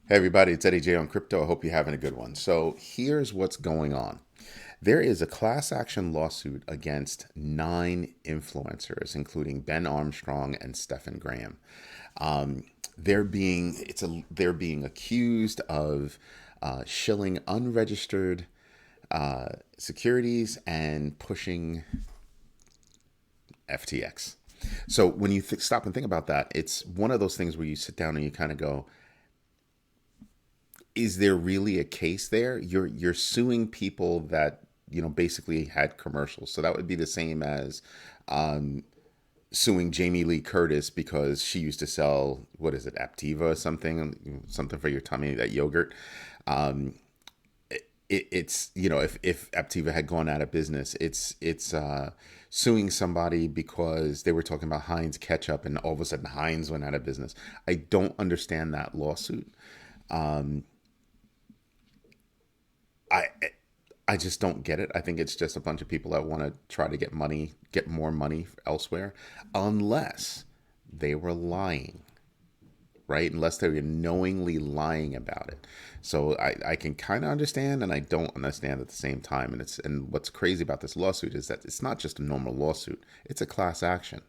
Hey everybody, it's Eddie J on crypto. I hope you're having a good one. So here's what's going on. There is a class action lawsuit against 9 influencers, including Ben Armstrong and Stephen Graham. Um, they're being accused of shilling unregistered securities and pushing FTX. So when you stop and think about that, it's one of those things where you sit down and you kind of go, is there really a case there? You're suing people that basically had commercials. So that would be the same as suing Jamie Lee Curtis because she used to sell, what is it, Aptiva or something for your tummy, that yogurt. Um, it's if Aptiva had gone out of business, it's suing somebody because they were talking about Heinz ketchup and all of a sudden Heinz went out of business. I don't understand that lawsuit. Um, I I just don't get it. I think it's just a bunch of people that want to try to get more money elsewhere, unless they were lying, right? Unless they were knowingly lying about it. So I can kind of understand and I don't understand at the same time. And what's crazy about this lawsuit is that it's not just a normal lawsuit; it's a class action.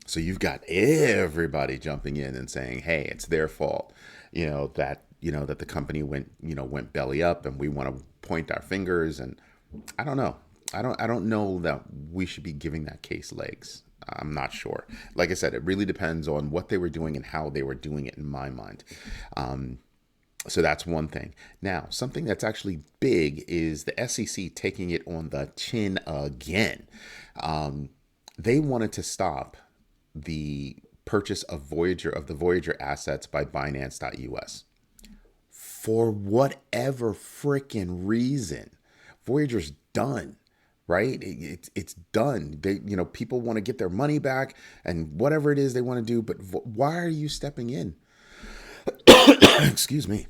So you've got everybody jumping in and saying, "Hey, it's their fault," that the company went belly up, and we want to point our fingers. And I don't know. I don't know that we should be giving that case legs. I'm not sure. Like I said, it really depends on what they were doing and how they were doing it. In my mind, um, so that's one thing. Now, something that's actually big is the SEC taking it on the chin again. Um, they wanted to stop the purchase of the Voyager assets by Binance.us for whatever freaking reason. Voyager's done, right? It's done. People want to get their money back and whatever it is they want to do, but why are you stepping in? Excuse me.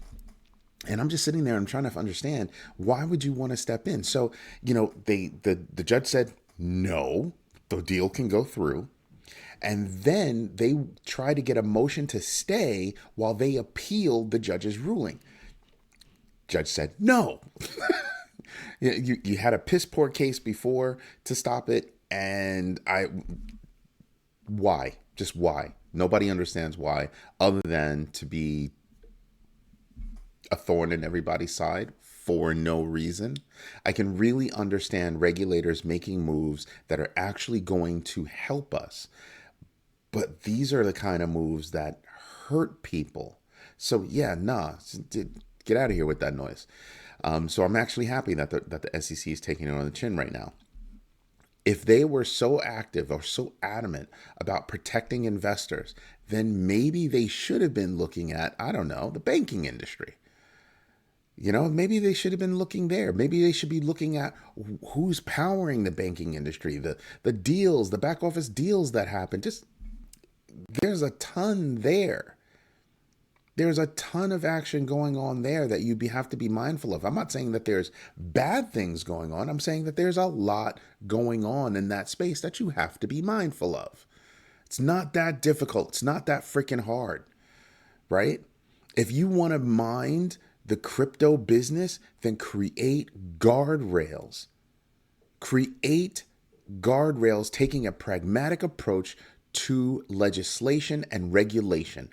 And I'm just sitting there and trying to understand, why would you want to step in? So, the judge said no, the deal can go through. And then they try to get a motion to stay while they appealed the judge's ruling. Judge said no. You had a piss poor case before to stop it, and why? Just why? Nobody understands why, other than to be a thorn in everybody's side for no reason. I can really understand regulators making moves that are actually going to help us, but these are the kind of moves that hurt people. So yeah, nah, get out of here with that noise. So I'm actually happy that the SEC is taking it on the chin right now. If they were so active or so adamant about protecting investors, then maybe they should have been looking at, I don't know, the banking industry. Maybe they should have been looking there. Maybe they should be looking at who's powering the banking industry, the deals, the back office deals that happen. Just there's a ton there. There's a ton of action going on there that have to be mindful of. I'm not saying that there's bad things going on. I'm saying that there's a lot going on in that space that you have to be mindful of. It's not that difficult. It's not that freaking hard, right? If you want to mind the crypto business, then create guardrails. Create guardrails taking a pragmatic approach to legislation and regulation.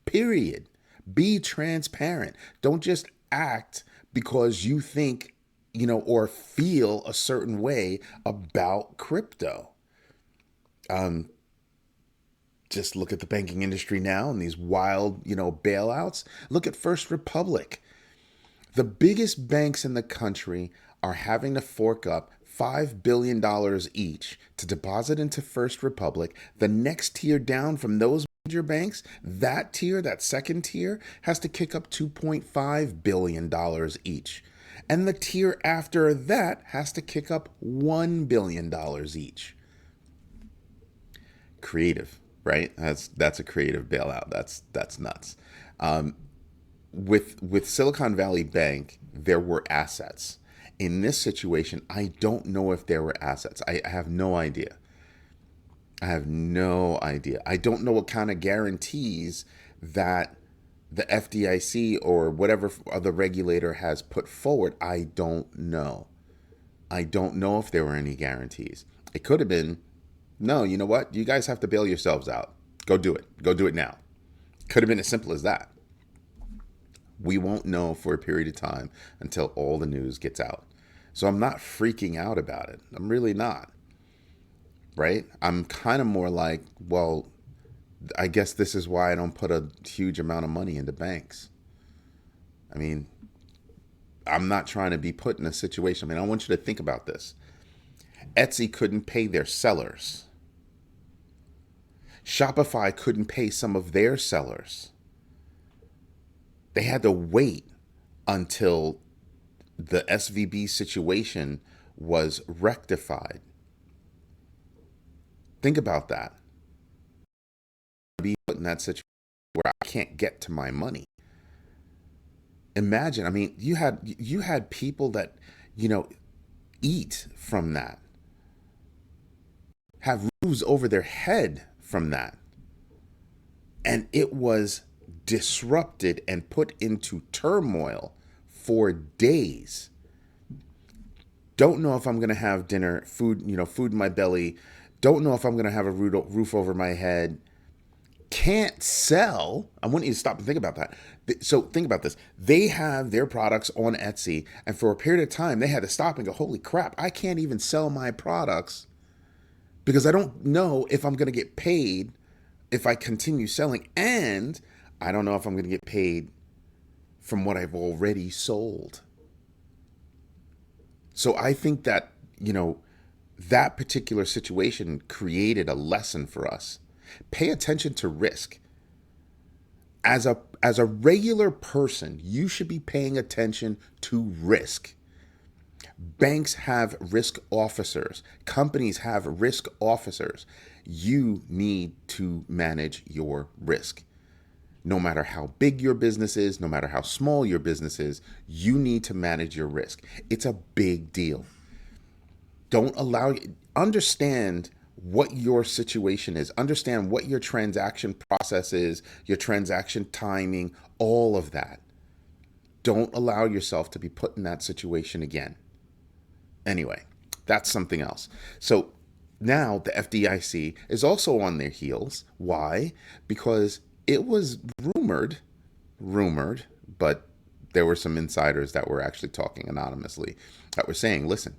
Period. Be transparent. Don't just act because you think, or feel a certain way about crypto. Um, just look at the banking industry now and these wild, bailouts. Look at First Republic. The biggest banks in the country are having to fork up $5 billion each to deposit into First Republic. The next tier down from those major banks, that second tier, has to kick up $2.5 billion each. And the tier after that has to kick up $1 billion each. Creative, right? That's a creative bailout. That's nuts. Um, with Silicon Valley Bank, there were assets. In this situation, I don't know if there were assets. I have no idea. I have no idea. I don't know what kind of guarantees that the FDIC or whatever other regulator has put forward, I don't know. I don't know if there were any guarantees. It could have been, no, you know what? You guys have to bail yourselves out. Go do it. Go do it now. Could have been as simple as that. We won't know for a period of time until all the news gets out. So I'm not freaking out about it. I'm really not. Right? I'm kind of more like, well, I guess this is why I don't put a huge amount of money into banks. I mean, I'm not trying to be put in a situation. I mean, I want you to think about this. Etsy couldn't pay their sellers. Shopify couldn't pay some of their sellers. They had to wait until the SVB situation was rectified. Think about that. Be put in that situation where I can't get to my money. Imagine, I mean, you had people that, eat from that, have roofs over their head from that. And it was disrupted and put into turmoil for days. Don't know if I'm going to have dinner, food in my belly. Don't know if I'm going to have a roof over my head. Can't sell. I want you to stop and think about that. So think about this. They have their products on Etsy, and for a period of time, they had to stop and go, holy crap, I can't even sell my products because I don't know if I'm going to get paid if I continue selling, and I don't know if I'm going to get paid from what I've already sold. So I think that, that particular situation created a lesson for us. Pay attention to risk. As a regular person, you should be paying attention to risk. Banks have risk officers. Companies have risk officers. You need to manage your risk. No matter how big your business is, no matter how small your business is, you need to manage your risk. It's a big deal. Understand what your situation is. Understand what your transaction process is, your transaction timing, all of that. Don't allow yourself to be put in that situation again. Anyway, that's something else. So now the FDIC is also on their heels. Why? Because it was rumored, but there were some insiders that were actually talking anonymously that were saying, listen,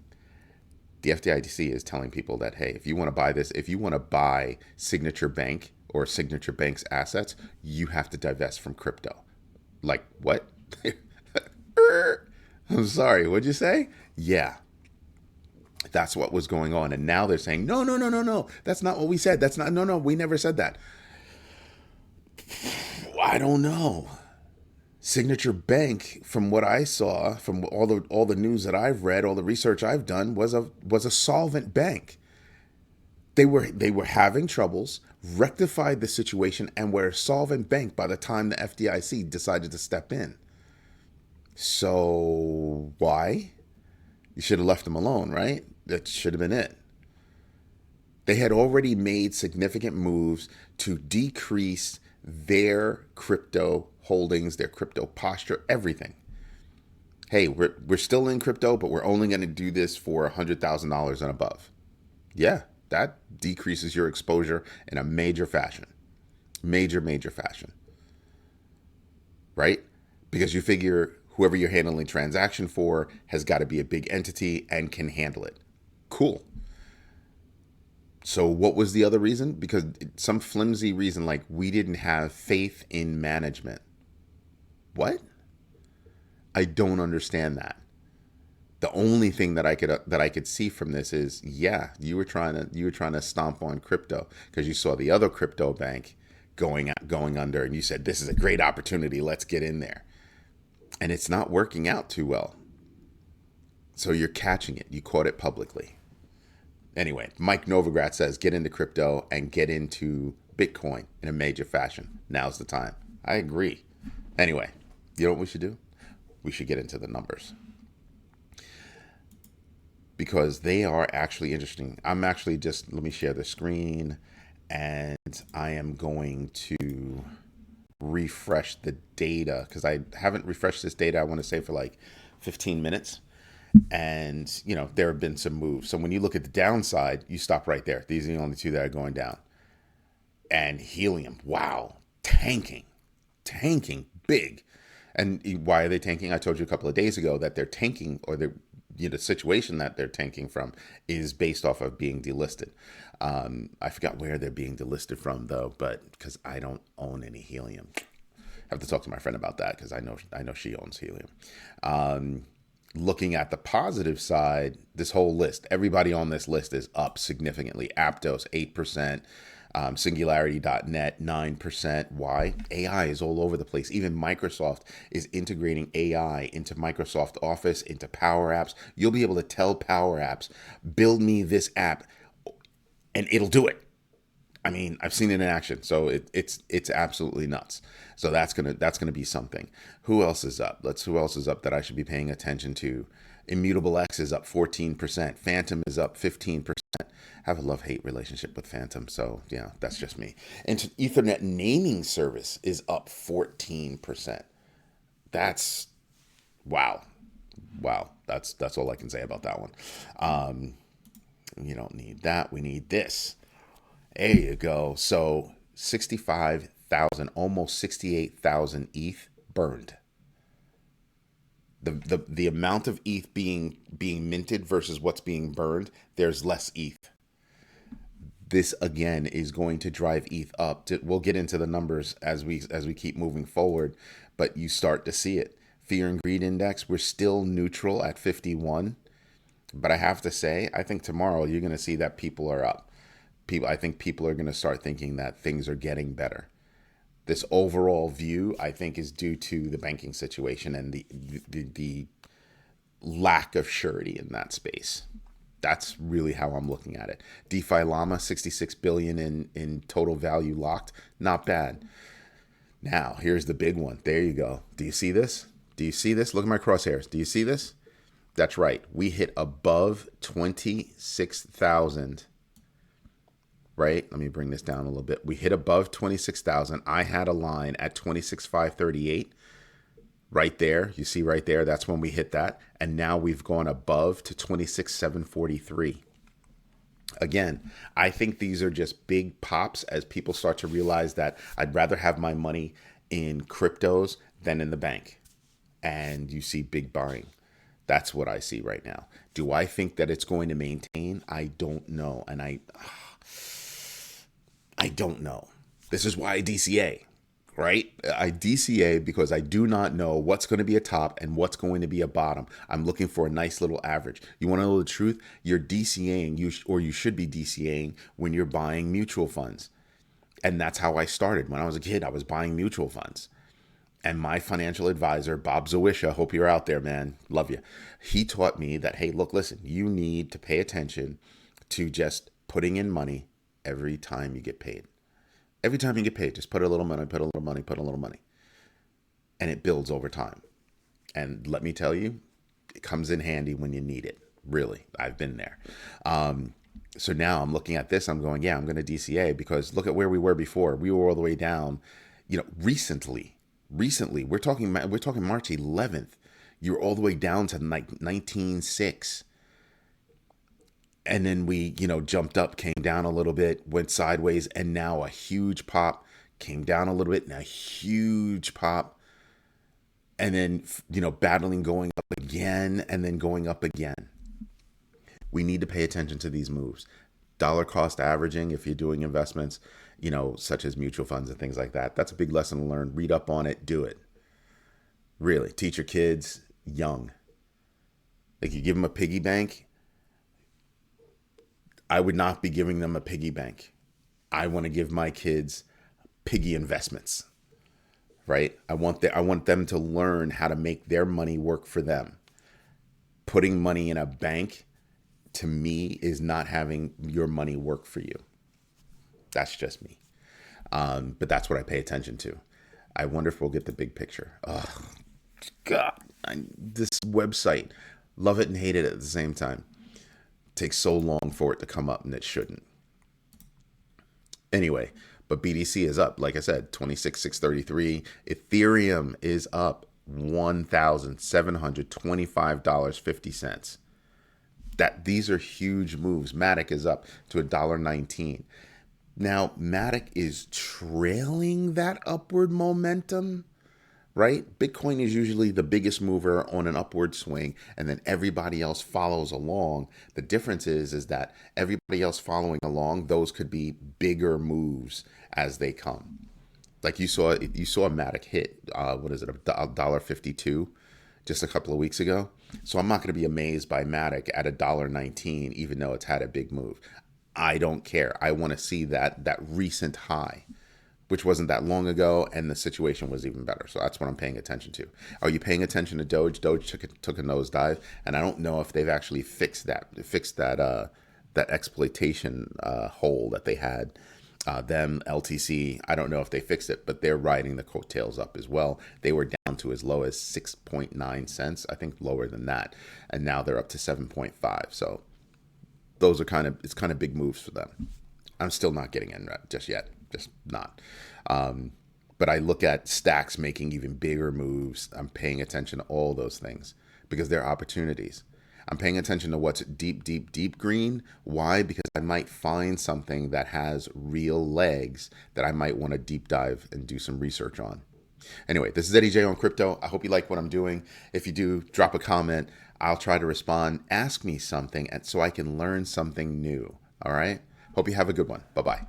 the FDIC is telling people that, hey, if you want to buy this, if you want to buy Signature Bank or Signature Bank's assets, you have to divest from crypto. Like, what? I'm sorry, what'd you say? Yeah. That's what was going on. And now they're saying, no. That's not what we said. No, we never said that. I don't know. Signature Bank, from what I saw, from all the news that I've read, all the research I've done, was a solvent bank. They were having troubles, rectified the situation, and were a solvent bank by the time the FDIC decided to step in. So why? You should have left them alone, right? That should have been it. They had already made significant moves to decrease their crypto holdings, their crypto posture, everything. Hey, we're still in crypto, but we're only going to do this for $100,000 and above. Yeah, that decreases your exposure in a major fashion. Major fashion. Right? Because you figure whoever you're handling transaction for has got to be a big entity and can handle it. Cool. So what was the other reason? Because some flimsy reason, like we didn't have faith in management. What? I don't understand that. The only thing that I could see from this is, yeah, you were trying to stomp on crypto because you saw the other crypto bank going under, and you said this is a great opportunity. Let's get in there, and it's not working out too well. So you're catching it. You caught it publicly. Anyway, Mike Novogratz says, get into crypto and get into Bitcoin in a major fashion. Now's the time. I agree. Anyway, you know what we should do? We should get into the numbers because they are actually interesting. I'm actually let me share the screen, and I am going to refresh the data because I haven't refreshed this data, I want to say, for like 15 minutes. And, there have been some moves. So when you look at the downside, you stop right there. These are the only two that are going down. And helium, wow, tanking big. And why are they tanking? I told you a couple of days ago that they're tanking, or the situation that they're tanking from is based off of being delisted. I forgot where they're being delisted from though, but because I don't own any helium, I have to talk to my friend about that because I know she owns helium. Looking at the positive side, this whole list, everybody on this list is up significantly. Aptos 8%. Singularity.net 9%. Why? AI is all over the place. Even Microsoft is integrating AI into Microsoft Office, into Power Apps. You'll be able to tell Power Apps, build me this app, and it'll do it. I mean, I've seen it in action, so it's absolutely nuts. So that's gonna be something. Who else is up? Who else is up that I should be paying attention to? Immutable X is up 14%. Phantom is up 15%. I have a love-hate relationship with Phantom, so yeah, that's just me. And Ethernet naming service is up 14%. That's wow. That's all I can say about that one. You don't need that. We need this. There you go. So 65,000, almost 68,000 ETH burned. The amount of ETH being minted versus what's being burned, there's less ETH. This again is going to drive ETH up. We'll get into the numbers as we keep moving forward, but you start to see it. Fear and greed index, we're still neutral at 51, but I have to say, I think tomorrow you're going to see that people are up. I think people are going to start thinking that things are getting better. This overall view, I think, is due to the banking situation and the lack of surety in that space. That's really how I'm looking at it. DeFi Llama, 66 billion in total value locked. Not bad. Now, here's the big one. There you go. Do you see this? Look at my crosshairs. Do you see this? That's right. We hit above 26,000. Right? Let me bring this down a little bit. We hit above 26,000. I had a line at 26,538. Right there. You see right there. That's when we hit that. And now we've gone above to 26,743. Again, I think these are just big pops as people start to realize that I'd rather have my money in cryptos than in the bank. And you see big buying. That's what I see right now. Do I think that it's going to maintain? I don't know. And I don't know. This is why I DCA, right? I DCA because I do not know what's going to be a top and what's going to be a bottom. I'm looking for a nice little average. You want to know the truth? You're DCAing, you should be DCAing when you're buying mutual funds. And that's how I started. When I was a kid, I was buying mutual funds. And my financial advisor, Bob Zawisha, hope you're out there, man. Love you. He taught me that, hey, look, listen, you need to pay attention to just putting in money every time you get paid. Every time you get paid, just put a little money, put a little money, put a little money. And it builds over time. And let me tell you, it comes in handy when you need it. Really, I've been there. So now I'm looking at this, I'm going, yeah, I'm going to DCA because look at where we were before. We were all the way down, recently, we're talking March 11th. You're all the way down to like 19.6. And then we, jumped up, came down a little bit, went sideways, and now a huge pop, came down a little bit, and a huge pop. And then, battling, going up again, and then going up again. We need to pay attention to these moves. Dollar cost averaging, if you're doing investments, such as mutual funds and things like that, that's a big lesson to learn. Read up on it, do it. Really, teach your kids young. Like you give them a piggy bank, I would not be giving them a piggy bank. I want to give my kids piggy investments, right? I want them to learn how to make their money work for them. Putting money in a bank, to me, is not having your money work for you. That's just me. But that's what I pay attention to. I wonder if we'll get the big picture. Oh, God. This website, love it and hate it at the same time. Takes so long for it to come up, and it shouldn't. Anyway, But BTC is up, like I said, 26,633. Ethereum is up $1,725.50. That these are huge moves. Matic is up to $1.19. Now, Matic is trailing that upward momentum, right? Bitcoin is usually the biggest mover on an upward swing, and then everybody else follows along. The difference is that everybody else following along, those could be bigger moves as they come. Like you saw Matic hit what is it, $1.52 just a couple of weeks ago. So I'm not going to be amazed by Matic at $1.19, even though it's had a big move. I don't care. I want to see that recent high, which wasn't that long ago, and the situation was even better. So that's what I'm paying attention to. Are you paying attention to Doge? Doge took a nosedive, and I don't know if they've actually fixed that exploitation hole that they had. Them, LTC, I don't know if they fixed it, but they're riding the coattails up as well. They were down to as low as 6.9 cents, I think lower than that, and now they're up to 7.5. So those are kind of big moves for them. I'm still not getting in just yet, just not. But I look at stacks making even bigger moves. I'm paying attention to all those things because they're opportunities. I'm paying attention to what's deep, deep, deep green. Why? Because I might find something that has real legs that I might want to deep dive and do some research on. Anyway, this is Eddie J on crypto. I hope you like what I'm doing. If you do, drop a comment. I'll try to respond. Ask me something so I can learn something new. All right? Hope you have a good one. Bye-bye.